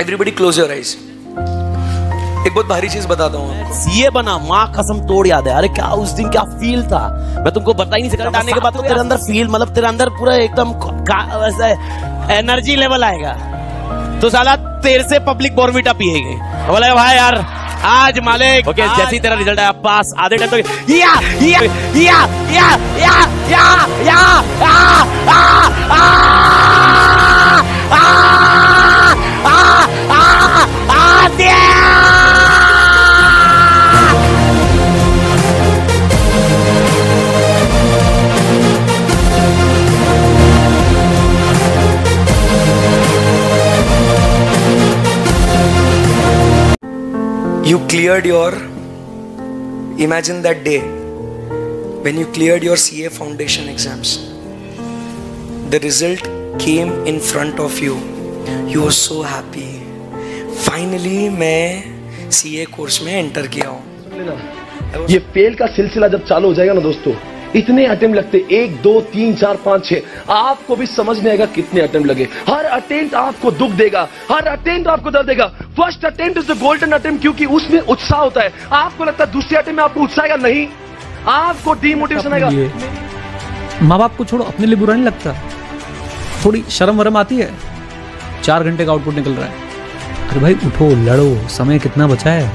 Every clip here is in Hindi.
Everybody close your eyes. एक बहुत भारी चीज बताता हूँ। सीए बना, माँ कसम तोड़ याद है। अरे क्या उस दिन क्या फील था, मैं तुमको बता ही नहीं सकता। आने के बाद तो तेरे अंदर फील, मतलब तेरे अंदर पूरा एकदम वैसे एनर्जी लेवल आएगा। तो साला तेरे से पब्लिक बोर्नविटा पिएगी। बोला भाई यार आज मालिक ओके, जैसी तेरा रिजल्ट आया पास, आधे टाइम तो या या या या या या या You cleared your, imagine that day when you cleared your CA foundation exams. The result came in front of you. You were so happy. Finally मैं CA कोर्स में एंटर किया हूँ। ये फेल का सिलसिला जब चालू हो जाएगा ना दोस्तों, इतने अटेम्प्ट लगते, 1 2 3 4 5 6, आपको भी समझ नहीं आएगा कितने अटेम्प्ट लगे। हर अटेम्प्ट आपको दुख देगा, हर अटेम्प्ट आपको दर्द देगा। First attempt is the golden attempt, क्योंकि उसमें उत्साह होता है। आपको लगता है दूसरे अटेम्प्ट में आपको उत्साह आएगा, नहीं, आपको डीमोटिवेशन आएगा। माँ बाप को छोड़ो, अपने लिए बुरा नहीं लगता, थोड़ी शर्म वरम आती है। 4 घंटे का आउटपुट निकल रहा है, अरे भाई उठो लड़ो, समय कितना बचा है,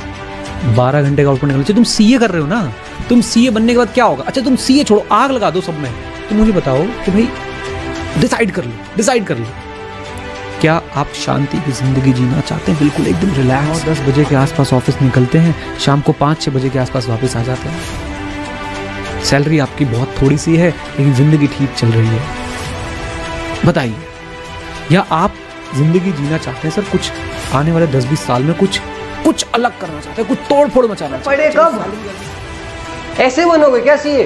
12 घंटे का आउटपुट निकल। तुम सीए कर रहे हो ना, तुम सीए बनने के बाद क्या होगा? अच्छा तुम सीए छोड़ो, आग लगा दो सब में, तो मुझे बताओ कि भाई डिसाइड कर लो क्या आप शांति की जिंदगी जीना चाहते हैं? बिल्कुल एकदम रिलैक्स। 10 बजे के आसपास ऑफिस निकलते हैं, शाम को 5-6 बजे के आसपास वापस आ जाते हैं। सैलरी आपकी बहुत थोड़ी सी है, लेकिन जिंदगी ठीक चल रही है। बताइए, या आप जिंदगी जीना चाहते हैं सर, कुछ आने वाले 10-20 साल में कुछ अलग करना चाहते हैं, कुछ तोड़ फोड़ मचाना पड़े कब? ऐसे बनोगे क्या सीए?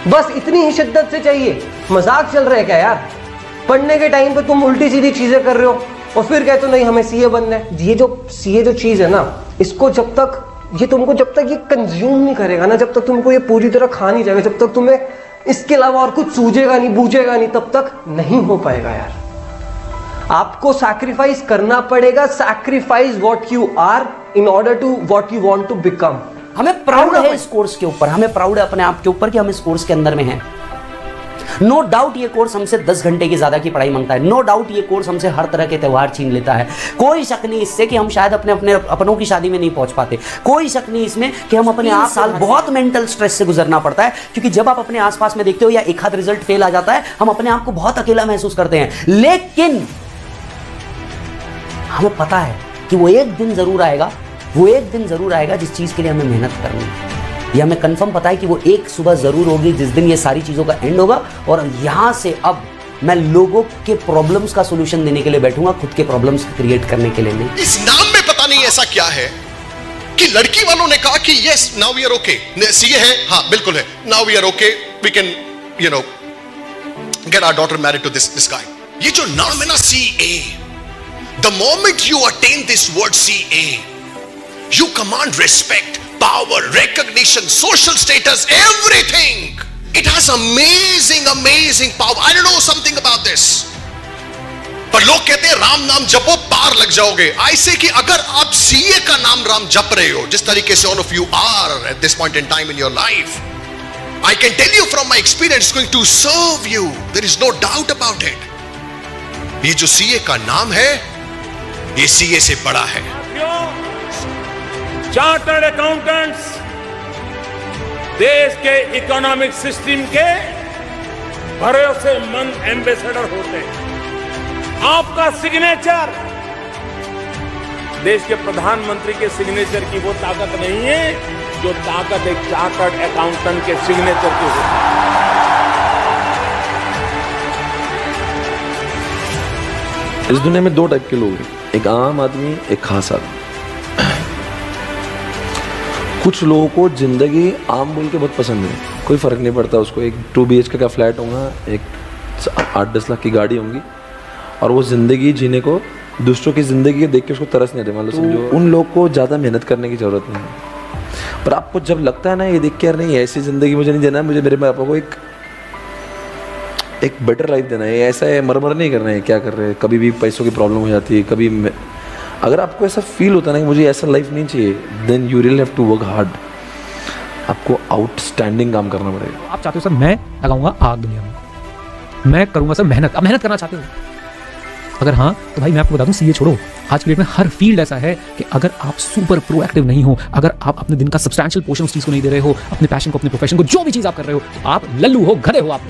बस इतनी ही शिद्दत से चाहिए? मजाक चल रहा है क्या यार? पढ़ने के टाइम पे तुम उल्टी सीधी चीजें कर रहे हो और फिर कहते हो नहीं हमें सीए बनना है। ये जो सीए जो चीज है ना, इसको जब तक ये कंज्यूम नहीं करेगा ना, जब तक तुमको ये पूरी तरह खा नहीं जाएगा, जब तक तुम्हें इसके अलावा और कुछ सूझेगा नहीं, बूझेगा नहीं, तब तक नहीं हो पाएगा यार। आपको सैक्रिफाइस करना पड़ेगा। Sacrifice what you are in order to what you want to become. हमें प्राउड है इस कोर्स के ऊपर, हमें प्राउड है अपने आप के ऊपर कि हम इस कोर्स के अंदर में हैं। नो डाउट ये कोर्स हमसे 10 घंटे की ज्यादा की पढ़ाई मांगता है। नो डाउट ये कोर्स हमसे हर तरह के त्यौहार छीन लेता है। कोई शक नहीं इससे कि हम शायद अपने अपनों की शादी में नहीं पहुंच पाते। कोई शक नहीं इसमें कि हम अपने आप साल बहुत मेंटल स्ट्रेस से गुजरना पड़ता है, क्योंकि जब आप अपने आसपास में देखते हो या एक आध रिजल्ट फेल आ जाता है, हम अपने आप को बहुत अकेला महसूस करते हैं। लेकिन हमें पता है कि वो एक दिन जरूर आएगा जिस चीज के लिए हमें मेहनत करनी है। ये हमें कंफर्म पता है कि वो एक सुबह जरूर होगी जिस दिन ये सारी चीजों का एंड होगा। और यहां से अब मैं लोगों के प्रॉब्लम्स का सॉल्यूशन देने के लिए बैठूंगा, खुद के प्रॉब्लम्स क्रिएट करने के लिए नहीं। इस नाम में पता नहीं ऐसा क्या है कि लड़की वालों ने कहा कि yes now we are okay, CA है, हाँ बिल्कुल है, now we are okay, we can get our daughter married to this guy. ये जो नाम है ना CA, the moment you attain this word CA, you command respect, power, recognition, social status, everything. It has amazing power. I don't know something about this. पर लोग कहते हैं राम नाम जपो पार लग जाओगे। ऐसे कि अगर आप CA का नाम राम जप रहे हो, जिस तरीके से all of you are at this point in time in your life, I can tell you from my experience, it's going to serve you. There is no doubt about it. ये जो CA का नाम है, ये CA से बड़ा है। चार्टर्ड अकाउंटेंट्स देश के इकोनॉमिक सिस्टम के भरोसेमंद एम्बेसडर होते हैं। आपका सिग्नेचर देश के प्रधानमंत्री के सिग्नेचर की वो ताकत नहीं है जो ताकत एक चार्टर्ड अकाउंटेंट के सिग्नेचर की होती है। इस दुनिया में 2 टाइप के लोग हैं, एक आम आदमी, एक खास आदमी। कुछ लोगों को जिंदगी आम बोल के बहुत पसंद है, कोई फर्क नहीं पड़ता उसको, एक 2 BHK का फ्लैट होगा, एक 8-10 लाख की गाड़ी होंगी, और वो जिंदगी जीने को, दूसरों की जिंदगी के देख के उसको तरस नहीं आते। मान लो समझो उन लोग को ज़्यादा मेहनत करने की ज़रूरत नहीं है। पर आपको जब लगता है ना ये देख के यार नहीं ऐसी ज़िंदगी मुझे नहीं देना है, मुझे मेरे पापा को एक बेटर लाइफ देना है, ऐसा है मर नहीं करना है, क्या कर रहे हैं, कभी भी पैसों की प्रॉब्लम हो जाती है, कभी अगर आपको ऐसा फील होता है ना कि मुझे ऐसा लाइफ नहीं चाहिए, then you really have to work hard. आपको आउटस्टैंडिंग काम करना पड़ेगा। आप चाहते हो सर मैं लगाऊंगा आग दुनिया में, मैं करूंगा सर मेहनत। आप मेहनत करना चाहते हो? अगर हाँ तो भाई मैं आपको बता दूं, सीए छोड़ो, आज की डेट में हर फील्ड ऐसा है कि अगर आप सुपर प्रोएक्टिव नहीं हो, अगर आप अपने दिन का सब्सटैंशियल पोर्शन उस चीज को नहीं दे रहे हो, अपने पैशन को, अपने प्रोफेशन को, जो भी चीज आप कर रहे हो, तो आप लल्लू हो, गधे हो। आप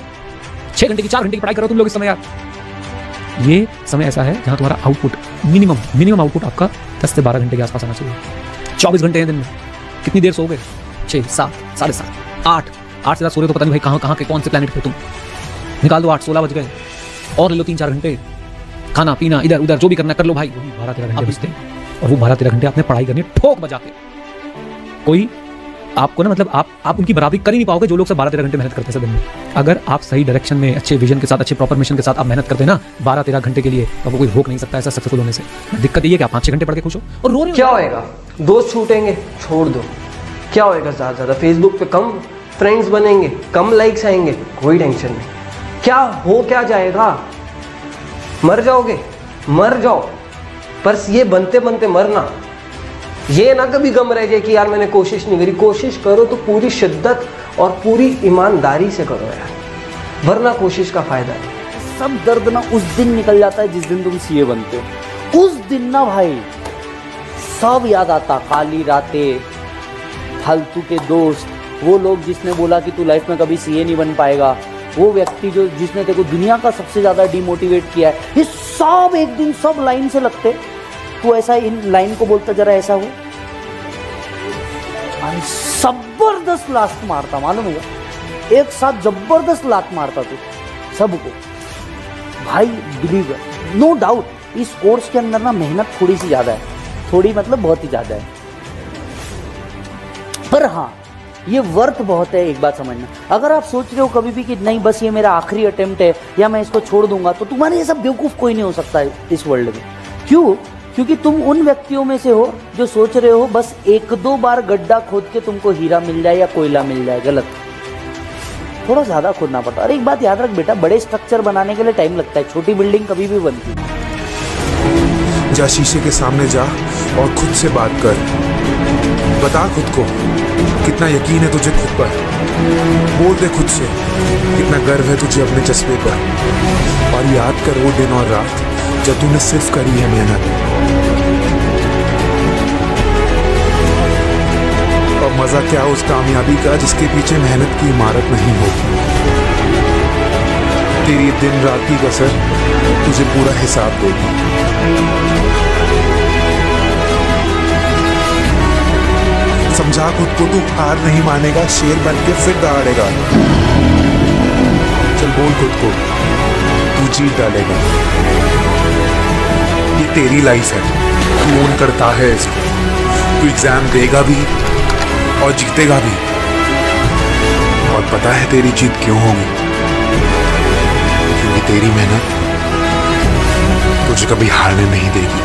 6 घंटे की 4 घंटे की पढ़ाई कर रहे हो तुम लोग इस समय। यार ये समय ऐसा है जहां तुम्हारा आउटपुट मिनिमम आउटपुट आपका 10 से 12 घंटे के आसपास आना चाहिए। 24 घंटे हैं दिन में, कितनी देर सोओगे? 6, 7, 7:30, 8 से ज्यादा सो रहे हो तो पता नहीं भाई कहाँ के कौन से प्लैनेट पे तुम। निकाल दो 8, 16 बज गए, और ले लो 3-4 घंटे, खाना पीना इधर उधर जो भी करना कर लो भाई। 12-13 घंटे बचते हैं, और वो 12-13 घंटे आपने पढ़ाई करनी है ठोक बजा के। कोई आपको ना मतलब आप उनकी बराबरी कर ही नहीं पाओगे जो लोग सब 12-13 घंटे मेहनत करते हैं दिन में। अगर आप सही डायरेक्शन में, अच्छे विजन के साथ, अच्छे प्रॉपर मिशन के साथ आप मेहनत करते हैं ना 12-13 घंटे के लिए, तो आपको कोई रोक नहीं सकता ऐसा सक्सेसफुल होने से। दिक्कत ये है कि आप 5-6 घंटे पढ़ के खुश हो और रो रहे हो। क्या होएगा? दोस्त छूटेंगे, छोड़ दो। क्या होएगा? ज्यादा फेसबुक पे कम फ्रेंड्स बनेंगे, कम लाइक्स आएंगे, कोई टेंशन नहीं। क्या जाएगा? मर जाओगे, मर जाओ, पर ये बनते बनते मरना। ये ना कभी गम रह जाए कि यार मैंने कोशिश नहीं करी। कोशिश करो तो पूरी शिद्दत और पूरी ईमानदारी से करो यार, वरना कोशिश का फायदा नहीं। सब दर्द ना उस दिन निकल जाता है जिस दिन तुम सीए बनते हो। उस दिन ना भाई सब याद आता, काली रातें, फालतू के दोस्त, वो लोग जिसने बोला कि तू लाइफ में कभी सीए नहीं बन पाएगा, वो व्यक्ति जो जिसने तेरे को दुनिया का सबसे ज्यादा डिमोटिवेट किया है, ये सब एक दिन सब लाइन से लगते। तू ऐसा इन लाइन को बोलता जरा ऐसा हो, जबरदस्त लात मारता, मालूम है? एक साथ जबरदस्त लात मारता तू सबको भाई। बिलीव, नो डाउट इस कोर्स के अंदर ना मेहनत थोड़ी सी ज्यादा है, थोड़ी मतलब बहुत ही ज्यादा है, पर हाँ ये वर्थ बहुत है। एक बात समझना, अगर आप सोच रहे हो कभी भी कि नहीं बस ये मेरा आखिरी अटेम्प्ट है या मैं इसको छोड़ दूंगा, तो तुम्हारे जैसा बेवकूफ कोई नहीं हो सकता है इस वर्ल्ड में। क्यों? क्योंकि तुम उन व्यक्तियों में से हो जो सोच रहे हो बस 1-2 बार गड्ढा खोद के तुमको हीरा मिल जाए या कोयला मिल जाए। गलत, थोड़ा ज्यादा खोदना पड़ता है। और एक बात याद रख बेटा, बड़े स्ट्रक्चर बनाने के लिए टाइम लगता है, छोटी बिल्डिंग कभी भी बनती है। जा शीशे के सामने जा और खुद से बात कर, बता खुद को कितना यकीन है तुझे खुद पर, बोल दे खुद से कितना गर्व है तुझे अपने जज्बे पर, और याद कर वो दिन और रात जब तूने सिर्फ करी है मेहनत, और मजा क्या उस कामयाबी का जिसके पीछे मेहनत की इमारत नहीं होगी। तेरी दिन रात की कसर तुझे पूरा हिसाब देगी। समझा खुद को, तू हार नहीं मानेगा, शेर बन के फिर दहाड़ेगा। चल बोल खुद को, तू जीत डालेगा। ये तेरी लाइफ है, तू ओन करता है इसको। तू एग्जाम देगा भी और जीतेगा भी, और पता है तेरी जीत क्यों होगी? क्योंकि तेरी मेहनत तुझे कभी हारने नहीं देगी।